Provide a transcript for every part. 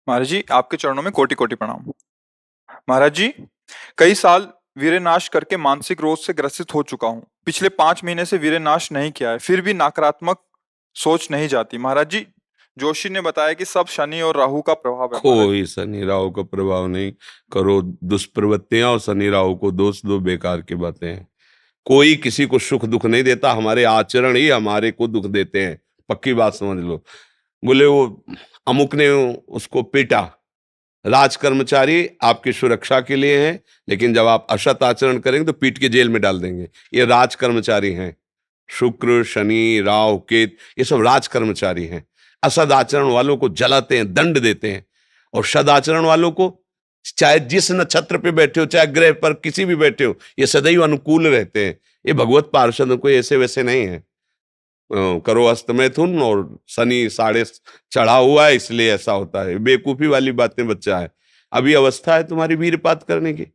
महाराज जी, आपके चरणों में कोटि कोटि प्रणाम। महाराज जी, कई साल वीर्यनाश करके मानसिक रोग से ग्रसित हो चुका हूँ। पिछले 5 महीने से वीर्यनाश नहीं किया है, फिर भी नकारात्मक सोच नहीं जाती। महाराज जी, जोशी ने बताया कि सब शनि और राहु का प्रभाव है। महाराज जी, कोई शनि राहु का प्रभाव नहीं। करो दुष्प्रवृत्तियां और शनि राहु को दोष दो, बेकार की बातें हैं। कोई किसी को सुख दुख नहीं देता, हमारे आचरण ही हमारे को दुख देते हैं। पक्की बात समझ लो। बोले वो अमुक ने उसको पीटा, राज कर्मचारी आपकी सुरक्षा के लिए हैं, लेकिन जब आप असत आचरण करेंगे तो पीट के जेल में डाल देंगे। ये राज कर्मचारी हैं। शुक्र, शनि, राहु, केत, ये सब राज कर्मचारी हैं। असद आचरण वालों को जलाते हैं, दंड देते हैं। और सदाचरण वालों को, चाहे जिस नक्षत्र पे बैठे हो, चाहे ग्रह पर किसी भी बैठे हो, ये सदैव अनुकूल रहते हैं। ये भगवत पार्षद कोई ऐसे वैसे नहीं है। करो अस्त मैथुन और शनि साढ़े चढ़ा हुआ है, इसलिए ऐसा होता है। बेवकूफी वाली बातें बच्चा है। अभी अवस्था है तुम्हारी वीरपात करने की।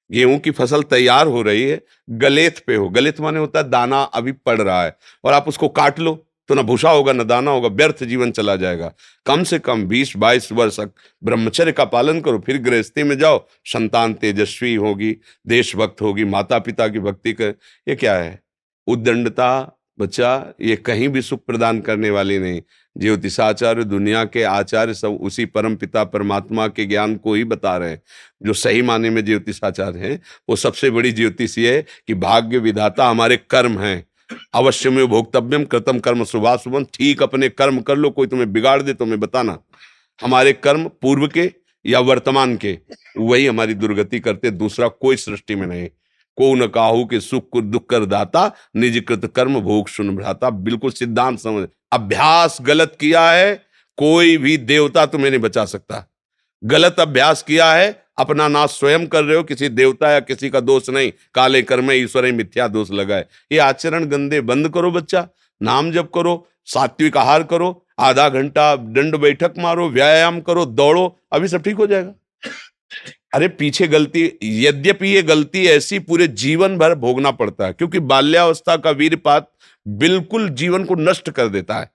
गेहूं की फसल तैयार हो रही है, गलेत पे हो। गलेत माने होता है दाना अभी पड़ रहा है, और आप उसको काट लो तो ना भूसा होगा ना दाना होगा, व्यर्थ जीवन चला जाएगा। कम से कम 20-22 वर्ष तक ब्रह्मचर्य का पालन करो, फिर गृहस्थी में जाओ। संतान तेजस्वी होगी, देशभक्त होगी, माता पिता की भक्ति कर। ये क्या है? उद्दंडता बच्चा, ये कहीं भी सुख प्रदान करने वाली नहीं। ज्योतिषाचार्य, दुनिया के आचार्य सब उसी परम पिता परमात्मा के ज्ञान को ही बता रहे हैं। जो सही माने में ज्योतिषाचार्य हैं, वो सबसे बड़ी ज्योतिष ये है कि भाग्य विधाता हमारे कर्म हैं। अवश्य में भोक्तव्यम कृतम कर्म शुभाशुभम। ठीक अपने कर्म कर लो, कोई तुम्हें बिगाड़ दे तो मैं बताना। हमारे कर्म पूर्व के या वर्तमान के, वही हमारी दुर्गति करते, दूसरा कोई सृष्टि में नहीं। को न काहू के सुख को दुख कर दाता, निज कृत कर्म भोग सुन भ्राता। बिल्कुल सिद्धांत समझ। अभ्यास गलत किया है, कोई भी देवता तुम्हें नहीं बचा सकता। गलत अभ्यास किया है, अपना नाश स्वयं कर रहे हो, किसी देवता या किसी का दोष नहीं। काले कर्म ईश्वर ही मिथ्या दोष लगाए। ये आचरण गंदे बंद करो बच्चा। नाम जप करो, सात्विक आहार करो, आधा घंटा दंड बैठक मारो, व्यायाम करो, दौड़ो, अभी सब ठीक हो जाएगा। अरे पीछे गलती, यद्यपि ये गलती ऐसी पूरे जीवन भर भोगना पड़ता है, क्योंकि बाल्यावस्था का वीरपात बिल्कुल जीवन को नष्ट कर देता है।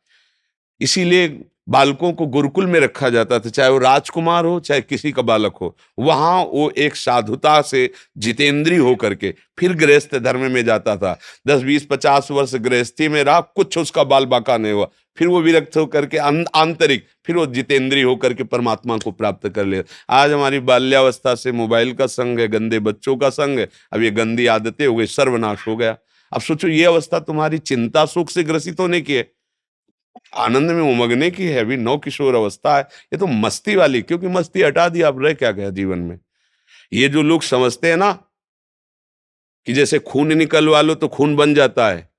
इसीलिए बालकों को गुरुकुल में रखा जाता था, चाहे वो राजकुमार हो चाहे किसी का बालक हो। वहां वो एक साधुता से जितेंद्रीय होकर के फिर गृहस्थ धर्म में जाता था। 10-20-50 वर्ष गृहस्थी में रहा, कुछ उसका बाल बाका नहीं हुआ। फिर वो विरक्त होकर के आंतरिक, फिर वो जितेंद्रीय होकर के परमात्मा को प्राप्त कर ले। आज हमारी बाल्यावस्था से मोबाइल का संग है, गंदे बच्चों का संग है। अब ये गंदी आदतें हो गई, सर्वनाश हो गया। अब सोचो, ये अवस्था तुम्हारी चिंता सुख से ग्रसित होने की है, आनंद में उमगने की है। अभी नौ किशोर अवस्था है, ये तो मस्ती वाली। क्योंकि मस्ती हटा दी, अब रह क्या गया जीवन में? ये जो लोग समझते हैं ना कि जैसे खून निकलवा लो तो खून बन जाता है,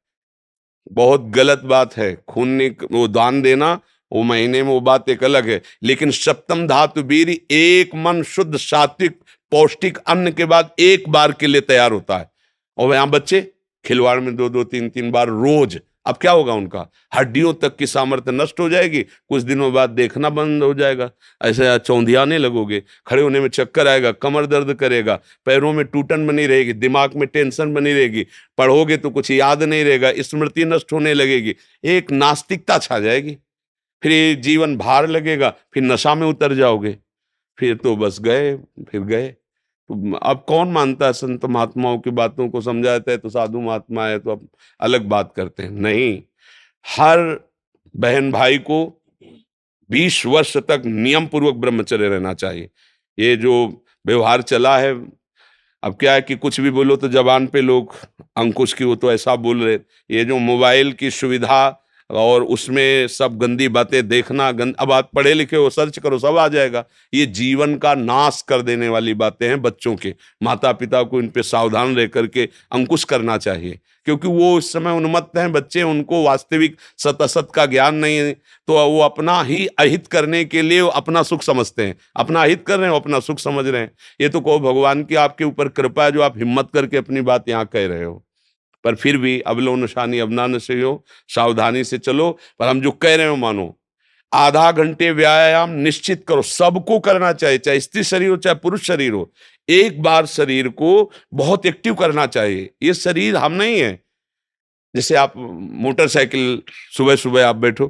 बहुत गलत बात है। वो दान देना, वो महीने में वो बात एक अलग है, लेकिन सप्तम धातु वीर एक मन शुद्ध सात्विक पौष्टिक अन्न के बाद एक बार के लिए तैयार होता है। और यहां बच्चे खिलवाड़ में 2-2 3-3 बार रोज। अब क्या होगा? उनका हड्डियों तक की सामर्थ्य नष्ट हो जाएगी, कुछ दिनों बाद देखना बंद हो जाएगा, ऐसे चौंधियाने लगोगे, खड़े होने में चक्कर आएगा, कमर दर्द करेगा, पैरों में टूटन बनी रहेगी, दिमाग में टेंशन बनी रहेगी, पढ़ोगे तो कुछ याद नहीं रहेगा, स्मृति नष्ट होने लगेगी, एक नास्तिकता छा जाएगी। फिर ये जीवन भार लगेगा, फिर नशा में उतर जाओगे, फिर तो बस गए, फिर गए। तो अब कौन मानता है संत महात्माओं की बातों को? समझाते हैं तो साधु महात्मा है तो अब अलग बात करते हैं। नहीं, हर बहन भाई को 20 वर्ष तक नियम पूर्वक ब्रह्मचर्य रहना चाहिए। ये जो व्यवहार चला है, अब क्या है कि कुछ भी बोलो तो जबान पे लोग अंकुश की, वो तो ऐसा बोल रहे। ये जो मोबाइल की सुविधा और उसमें सब गंदी बातें देखना, अब आप पढ़े लिखे हो, सर्च करो, सब आ जाएगा। ये जीवन का नाश कर देने वाली बातें हैं बच्चों के। माता पिता को इन पे सावधान रह करके अंकुश करना चाहिए, क्योंकि वो इस समय उन्मत्त हैं बच्चे, उनको वास्तविक सत असत का ज्ञान नहीं है। तो वो अपना ही अहित करने के लिए अपना सुख समझते हैं, अपना अहित कर रहे हैं, अपना सुख समझ रहे हैं। ये तो कहो भगवान की आपके ऊपर कृपा है जो आप हिम्मत करके अपनी बात यहाँ कह रहे हो। पर फिर भी अबलो नशानी अबना नशे हो, सावधानी से चलो। पर हम जो कह रहे हो मानो। आधा घंटे व्यायाम निश्चित करो, सबको करना चाहिए, चाहे स्त्री शरीर हो चाहे पुरुष शरीर हो। एक बार शरीर को बहुत एक्टिव करना चाहिए। ये शरीर हम नहीं है। जैसे आप मोटरसाइकिल सुबह सुबह आप बैठो,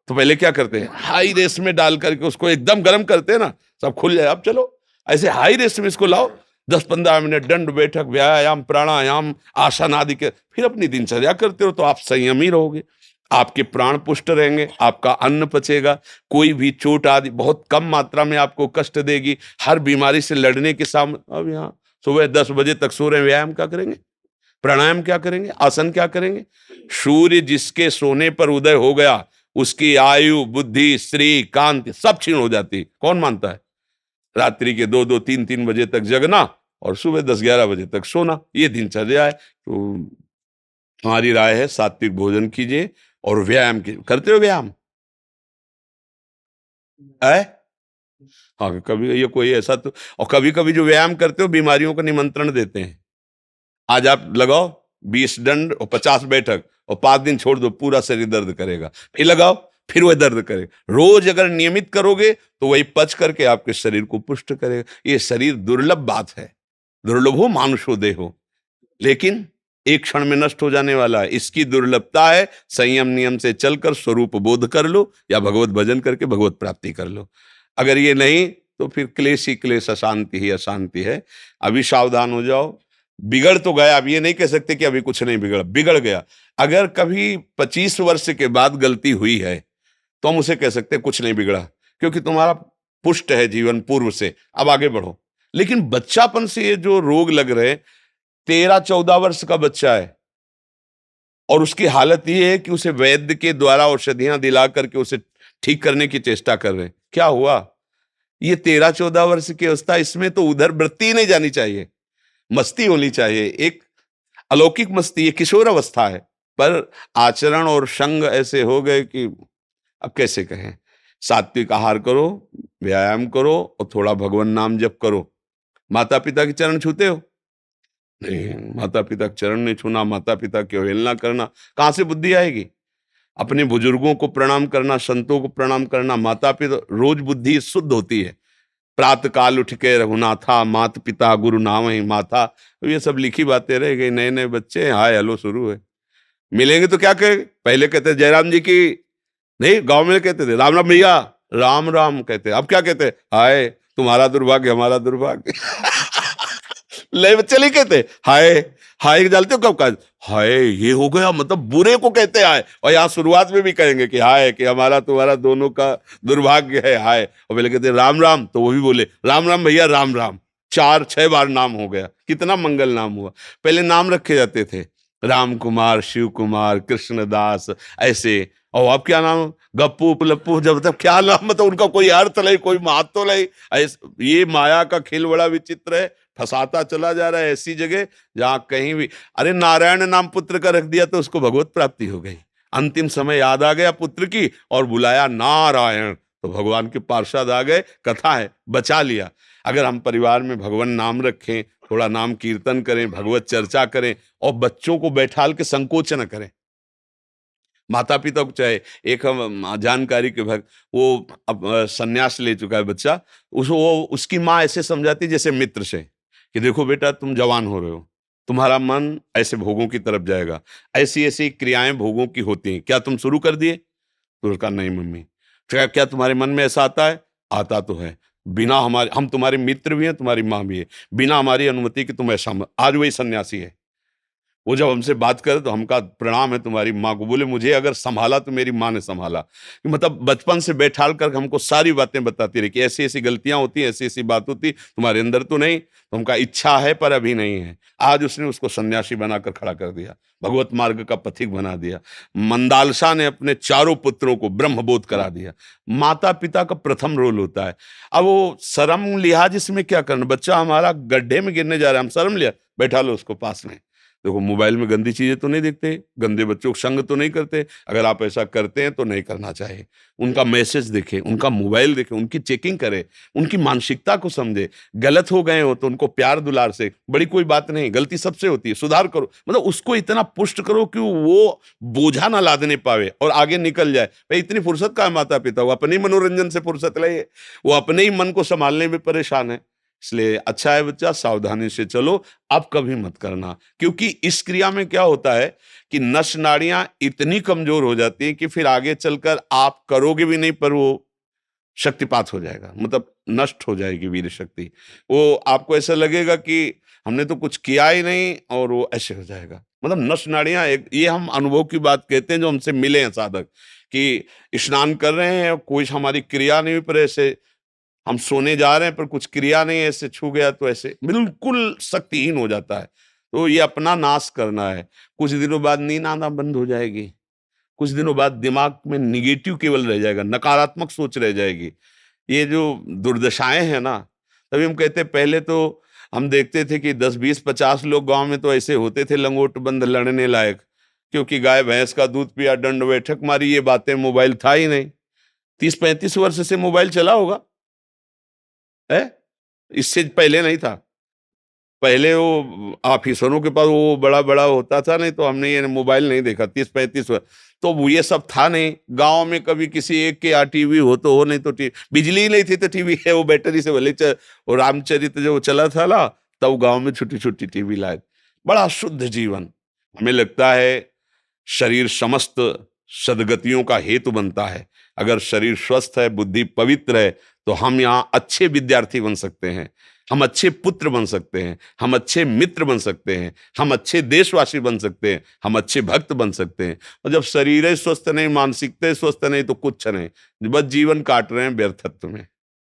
तो पहले क्या करते हैं, हाई रेस में डाल करके उसको एकदम गर्म करते हैं ना, सब खुल जाए। अब चलो ऐसे हाई रेस में इसको लाओ, 10-15 मिनट दंड बैठक, व्यायाम, प्राणायाम, आसन आदि के, फिर अपनी दिनचर्या करते हो तो आप संयमी रहोगे, आपके प्राण पुष्ट रहेंगे, आपका अन्न पचेगा, कोई भी चोट आदि बहुत कम मात्रा में आपको कष्ट देगी, हर बीमारी से लड़ने के सामने। अब यहाँ सुबह 10 बजे तक सो रहे हैं, व्यायाम क्या करेंगे, प्राणायाम क्या करेंगे, आसन क्या करेंगे? सूर्य जिसके सोने पर उदय हो गया उसकी आयु, बुद्धि, स्त्री, कांति सब क्षीण हो जाती है। कौन मानता है? रात्रि के 2-2, 3-3 बजे तक जगना और सुबह 10-11 बजे तक सोना, ये दिनचर्या है। तो हमारी राय है सात्विक भोजन कीजिए और व्यायाम कीजिए। करते हो व्यायाम है? हाँ, कभी ये कोई ऐसा तो, और कभी कभी जो व्यायाम करते हो बीमारियों का निमंत्रण देते हैं। आज आप लगाओ 20 दंड और 50 बैठक और 5 दिन छोड़ दो, पूरा शरीर दर्द करेगा, फिर लगाओ फिर वह दर्द करेगा। रोज अगर नियमित करोगे तो वही पच करके आपके शरीर को पुष्ट करेगा। ये शरीर दुर्लभ बात है, दुर्लभो मानुषो देहो, लेकिन एक क्षण में नष्ट हो जाने वाला है। इसकी दुर्लभता है, संयम नियम से चलकर स्वरूप बोध कर लो या भगवत भजन करके भगवत प्राप्ति कर लो। अगर ये नहीं तो फिर क्लेश ही क्लेश, अशांति ही अशांति है। अभी सावधान हो जाओ। बिगड़ तो गया, अब ये नहीं कह सकते कि अभी कुछ नहीं बिगड़ा, बिगड़ गया। अगर कभी 25 वर्ष के बाद गलती हुई है तो हम उसे कह सकते हैं कुछ नहीं बिगड़ा, क्योंकि तुम्हारा पुष्ट है जीवन पूर्व से, अब आगे बढ़ो। लेकिन बच्चापन से ये जो रोग लग रहे, 13-14 वर्ष का बच्चा है और उसकी हालत ये है कि उसे वैद्य के द्वारा औषधियां दिला करके उसे ठीक करने की चेष्टा कर रहे हैं। क्या हुआ? ये 13-14 वर्ष की अवस्था, इसमें तो उधर वृत्ति ही नहीं जानी चाहिए, मस्ती होनी चाहिए, एक अलौकिक मस्ती। ये किशोर अवस्था है, पर आचरण और संग ऐसे हो गए कि अब कैसे कहें। सात्विक आहार करो, व्यायाम करो और थोड़ा भगवान नाम जप करो। माता पिता के चरण छूते हो? नहीं, माता पिता के चरण नहीं छूना, माता पिता की अवहेलना करना, कहां से बुद्धि आएगी? अपने बुजुर्गों को प्रणाम करना, संतों को प्रणाम करना, माता पिता, रोज बुद्धि शुद्ध होती है। प्रातः काल उठ के रघुनाथा, मात पिता गुरु नाम ही माथा। तो ये सब लिखी बातें रह गई। नए नए बच्चे हाय हेलो शुरू है, मिलेंगे तो क्या कहेंगे? पहले कहते थे जयराम जी की, नहीं गांव में कहते थे राम राम भैया, राम राम कहते। अब क्या कहते? हाय तुम्हारा दुर्भाग्य हमारा दुर्भाग्य। ले बच्चे नहीं कहते हाय, हाय जानते हो कब का? हाय ये हो गया, मतलब बुरे को कहते हैं हाय। और यहाँ शुरुआत में भी कहेंगे कि हाय, कि हमारा तुम्हारा दोनों का दुर्भाग्य है हाय। और पहले कहते राम राम, तो वो भी बोले राम राम भैया राम राम। 4-6 बार नाम हो गया, कितना मंगल नाम हुआ। पहले नाम रखे जाते थे, राम कुमार, शिव कुमार, कृष्णदास, ऐसे। और अब क्या नाम? गप्पू लप्पू, जब तक क्या नाम, मतलब उनका कोई अर्थ नहीं, कोई महत्व नहीं। ये माया का खेल बड़ा विचित्र है, फंसाता चला जा रहा है ऐसी जगह जहां कहीं भी। अरे नारायण नाम पुत्र का रख दिया तो उसको भगवत प्राप्ति हो गई। अंतिम समय याद आ गया पुत्र की और बुलाया नारायण, तो भगवान के पार्षद आ गए, कथा है, बचा लिया। अगर हम परिवार में भगवान नाम रखें, थोड़ा नाम कीर्तन करें, भगवत चर्चा करें और बच्चों को बैठाल के संकोच न करें। माता पिता को चाहे, एक हम जानकारी के भक्त, वो अब संन्यास ले चुका है बच्चा, वो उसकी माँ ऐसे समझाती जैसे मित्र से कि देखो बेटा तुम जवान हो रहे हो, तुम्हारा मन ऐसे भोगों की तरफ जाएगा, ऐसी ऐसी क्रियाएं भोगों की होती हैं, क्या तुम शुरू कर दिए? तो उसका नहीं मम्मी। क्या क्या तुम्हारे मन में ऐसा आता है? आता तो है, बिना हमारे, हम तुम्हारे मित्र भी हैं, तुम्हारी माँ भी है, बिना हमारी अनुमति के तुम ऐसा मत। आज वही सन्यासी है, वो जब हमसे बात करे तो हमका प्रणाम है तुम्हारी माँ को। बोले मुझे अगर संभाला तो मेरी माँ ने संभाला। मतलब बचपन से बैठाल कर हमको सारी बातें बताती रही कि ऐसी ऐसी गलतियां होती, ऐसी ऐसी बात होती, तुम्हारे अंदर तो नहीं, तो हमका इच्छा है पर अभी नहीं है। आज उसने उसको सन्यासी बनाकर खड़ा कर दिया, भगवत मार्ग का पथिक बना दिया। मंदालसा ने अपने चारों पुत्रों को ब्रह्मबोध करा दिया। माता पिता का प्रथम रोल होता है। अब वो शर्म लिहाज इसमें क्या करना, बच्चा हमारा गड्ढे में गिरने जा रहा है, हम शर्म लिया, बैठा लो उसको पास में। देखो मोबाइल में गंदी चीजें तो नहीं देखते, गंदे बच्चों को संग तो नहीं करते। अगर आप ऐसा करते हैं तो नहीं करना चाहिए। उनका मैसेज देखें, उनका मोबाइल देखें, उनकी चेकिंग करें, उनकी मानसिकता को समझे। गलत हो गए हो तो उनको प्यार दुलार से, बड़ी कोई बात नहीं, गलती सबसे होती है, सुधार करो। मतलब उसको इतना पुष्ट करो कि वो बोझा ना लादने पावे और आगे निकल जाए। भाई इतनी फुर्सत का है माता पिता, वो अपने ही मनोरंजन से फुर्सत ले, वो अपने ही मन को संभालने में परेशान है। इसलिए अच्छा है बच्चा, सावधानी से चलो, अब कभी मत करना। क्योंकि इस क्रिया में क्या होता है कि नस नाड़ियां इतनी कमजोर हो जाती हैं कि फिर आगे चलकर आप करोगे भी नहीं, पर वो शक्तिपात हो जाएगा, मतलब नष्ट हो जाएगी वीर शक्ति। वो आपको ऐसा लगेगा कि हमने तो कुछ किया ही नहीं, और वो ऐसे हो जाएगा। मतलब नस नाड़ियां एक, ये हम अनुभव की बात कहते हैं जो हमसे मिले हैं साधक, कि स्नान कर रहे हैं, कोई हमारी क्रिया नहीं हुई, पर ऐसे हम सोने जा रहे हैं पर कुछ क्रिया नहीं है, ऐसे छू गया तो ऐसे बिल्कुल शक्तिहीन हो जाता है। तो ये अपना नाश करना है। कुछ दिनों बाद नींद आना बंद हो जाएगी, कुछ दिनों बाद दिमाग में निगेटिव केवल रह जाएगा, नकारात्मक सोच रह जाएगी। ये जो दुर्दशाएं हैं ना, तभी हम कहते हैं पहले तो हम देखते थे कि 10 20 50 लोग गांव में तो ऐसे होते थे लंगोट बंद लड़ने लायक, क्योंकि गाय भैंस का दूध पिया, दंड बैठक मारी, ये बातें, मोबाइल था ही नहीं। 30 35 वर्ष से मोबाइल चला होगा है, इससे पहले नहीं था। पहले वो ऑफिसरों के पास वो बड़ा-बड़ा होता था, नहीं तो हमने ये मोबाइल नहीं देखा 30 35 वर्ष। तो वो ये सब था नहीं। गाँव में कभी किसी एक के यहाँ टीवी हो तो हो, नहीं तो बिजली ही नहीं थी तो टीवी है, वो बैटरी से भले वो रामचरित जो चला था ना, तब गाँव में छोटी-छोटी टीवी लाए। बड़ा शुद्ध जीवन। हमें लगता है शरीर समस्त सद्गतियों का हेतु बनता है। अगर शरीर स्वस्थ है, बुद्धि पवित्र है, तो हम यहाँ अच्छे विद्यार्थी बन सकते हैं, हम अच्छे पुत्र बन सकते हैं, हम अच्छे मित्र बन सकते हैं, हम अच्छे देशवासी बन सकते हैं, हम अच्छे भक्त बन सकते हैं। और जब शरीर ही स्वस्थ नहीं, मानसिकता ही स्वस्थ नहीं, तो कुछ नहीं, बस जीवन काट रहे हैं व्यर्थत्व में।